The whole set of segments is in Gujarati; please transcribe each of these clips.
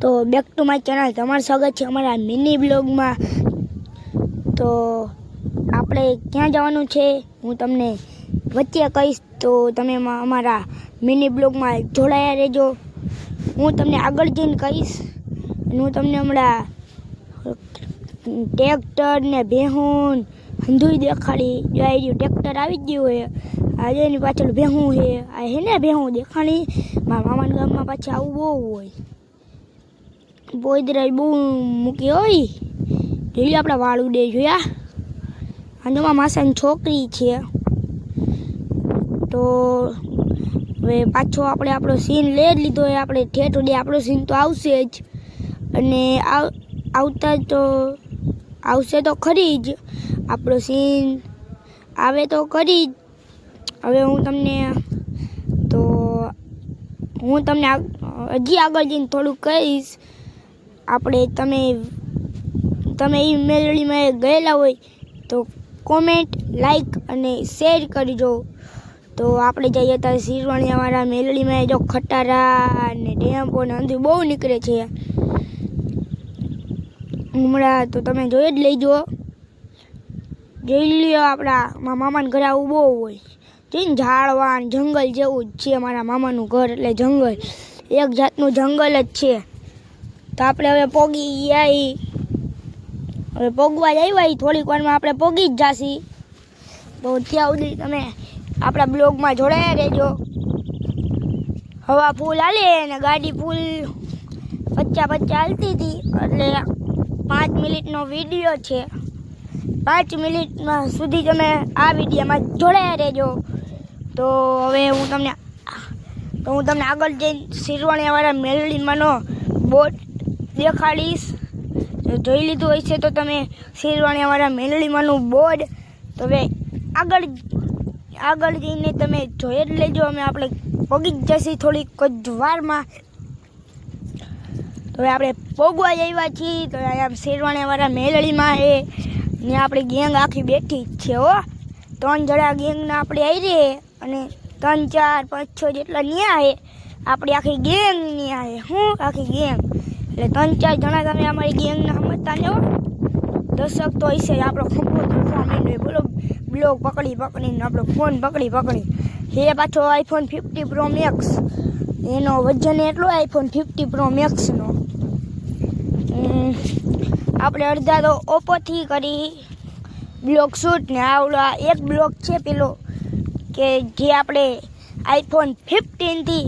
તો બેક ટુ માય ચેનલ તમારું સ્વાગત છે અમારા મિની બ્લોગમાં। તો આપણે ક્યાં જવાનું છે હું તમને વચ્ચે કહીશ, તો તમે અમારા મિની બ્લોગમાં જોડાયા રહેજો। હું તમને આગળ જઈને કહીશ અને હું તમને હમણાં ટ્રેક્ટર ને ભેહું હંધુય દેખાડી। જો ટ્રેક્ટર આવી જ ગયું હોય, આજે એની પાછળ ભેહું છે, આ હે ને ભેહું દેખાણી। મારા મામાના ગામમાં પાછું આવું બહુ હોય, બોયદરા બહુ મૂકી હોય। જોઈ આપણા વાળું દે જોયા, આંદોમાં માસાની છોકરી છે। તો હવે પાછો આપણે આપણો સીન લઈ જ લીધો હોય, આપણે ઠેઠ ઉડે આપણો સીન તો આવશે જ, અને આવતા તો આવશે તો ખરી જ, આપણો સીન આવે તો ખરી જ। હવે હું તમને હજી આગળ જઈને થોડુંક કહીશ। આપણે તમે એ મેલડીમાં ગયેલા હોય તો કોમેન્ટ, લાઈક અને શેર કરજો। તો આપણે જઈએ ત્યારે શિરવાણીયાવાળા મેલડીમાં જો ખટારા ને ટેમ્પો ને અંધું બહુ નીકળે છે હમણાં, તો તમે જોઈ જ લેજો। જોઈ લ્યો, આપણા મામાના ઘરે આવું બહુ હોય, જોઈને ઝાડવા જંગલ જેવું જ છે મારા મામાનું ઘર, એટલે જંગલ એક જાતનું જંગલ જ છે। તો આપણે હવે પોગવા જ આવ્યા, થોડીક વારમાં આપણે પોગી જ જાશી। તો ત્યાં સુધી તમે આપણા બ્લોગમાં જોડાયા રહેજો। હવા ફૂલ હાલે અને ગાડી ફૂલ પચ્ચા હાલતી હતી, એટલે 5 મિનિટનો વિડીયો છે। 5 મિનિટમાં સુધી તમે આ વિડીયોમાં જોડાયા રહેજો। તો હવે હું તમને આગળ જઈને શિરવાણીયાવાળા મેલડીમાંનો બોટ દેખાડીશ। જોઈ લીધું હોય છે તો તમે શિરવાણીયાવાળા મેલડીમાંનું બોર્ડ, તો હવે આગળ જઈને તમે જોઈ જ લેજો। આપણે પગી જ જશે થોડીક જ વારમાં। તો હવે આપણે પોગવા જ આવ્યા છીએ, તો અહીંયા શિરવાણીયાવાળા મેલડીમાં એ ને આપણી ગેંગ આખી બેઠી જ છે હો। 3 જણા ગેંગના આપણે આવી રહે, અને 3, 4, 5, 6 જેટલા ન્યા છે આપણી આખી ગેંગ ન્યા છે। હું આખી ગેંગ એટલે 3, 4 જણા તમે અમારી ગેંગના સમજતા ને હો। દર્શક તો હશે આપણો ખંભો દુખવા માંડ્યો, બોલો બ્લોગ પકડીને આપણો ફોન પકડી હે પાછો iPhone 50 Pro Max, એનો વજન એટલો iPhone 50 Pro Max નો। આપણે અડધા તો ઓપ્પોથી કરી બ્લોગ શૂટ, ને આવડા એક બ્લોગ છે પેલો કે જે આપણે iPhone 15 થી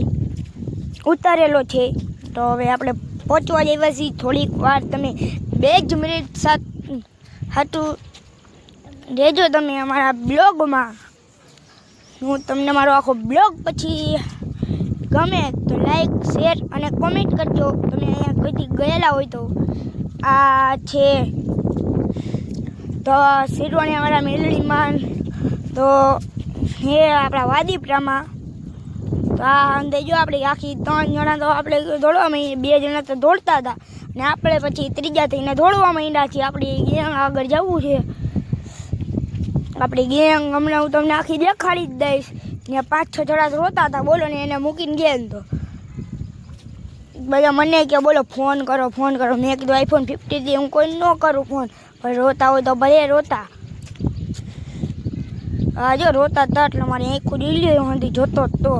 ઉતારેલો છે। તો હવે આપણે પહોંચવા જ આવ્યા છીએ, થોડીક વાર તમે 2 જ મિનિટ હાટું રહેજો તમે અમારા બ્લોગમાં। હું તમને મારો આખો બ્લોગ પછી ગમે તો લાઈક, શેર અને કોમેન્ટ કરજો। તમે અહીંયા કદી ગયેલા હોય તો આ છે તો શિરવાણીયાવાળા મેલડીમાં, તો હે આપણા વાદીપરામાં। તો આ અંદર જો આપણે આખી 3 જણા તો આપણે દોડવા માંડીએ, 2 જણા તો દોડતા હતા ને આપણે પછી ત્રીજા થઈને દોડવા માંડ્યા છીએ। આપણી ગેંગ આગળ જવું છે, આપણી ગેંગ હમણાં હું તમને આખી દેખાડી જ દઈશ। ને 5-6 જણા રોતા હતા, બોલો ને એને મૂકીને ગયા તો બધા મને કે બોલો ફોન કરો। મેં કીધું iPhone 50 થી હું કોઈ ન કરું ફોન, પણ રોતા હોય તો ભલે રોતા। હા જો રોતા હતા એટલે મારી આંખું દીલ્યો હતી જોતો તો।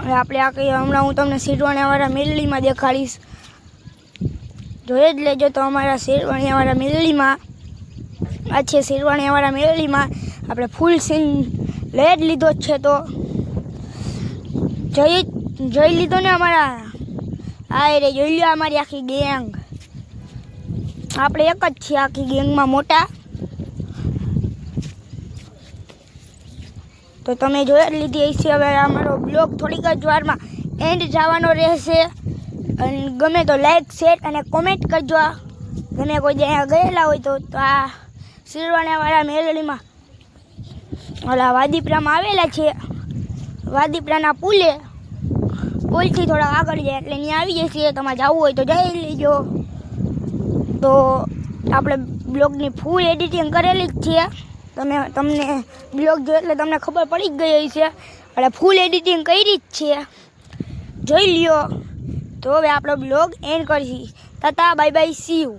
હવે આપણે આખી હમણાં હું તમને શિરવાણીયાવાળા મેલડીમાં દેખાડીશ, જોઈ જ લેજો। તો અમારા શિરવાણીયાવાળા મેલડીમાં આ છે શિરવાણીયાવાળા મેલડીમાં આપણે ફૂલ સીન લઈ જ લીધો છે। તો જોઈ લીધો ને અમારા જોઈ લો અમારી આખી ગેંગ, આપણે એક જ છીએ આખી ગેંગમાં મોટા। તો તમે જોઈ જ લીધી હશે। હવે અમારો બ્લોગ થોડીક જ વારમાં એન્ડ જવાનો રહેશે, અને ગમે તો લાઈક, શેર અને કોમેન્ટ કરજો। તમે કોઈ જ્યાં ગયેલા હોય તો આ શિરવાણીયાવાળા મેલડીમાં ઓલા વાદીપરામાં આવેલા છે, વાદીપરાના પુલથી થોડા આગળ જાય એટલે ત્યાં આવી જશે। તમારે જવું હોય તો જઈ લેજો। તો આપણે બ્લોગની ફૂલ એડિટિંગ કરેલી જ છે, તમને બ્લોગ જો એટલે તમને ખબર પડી જ ગઈ હશે, એટલે ફૂલ એડિટિંગ કરી જ છે, જોઈ લ્યો। તો હવે આપણો બ્લોગ એન્ડ કરીશું. તાતા બાય બાય સી યુ.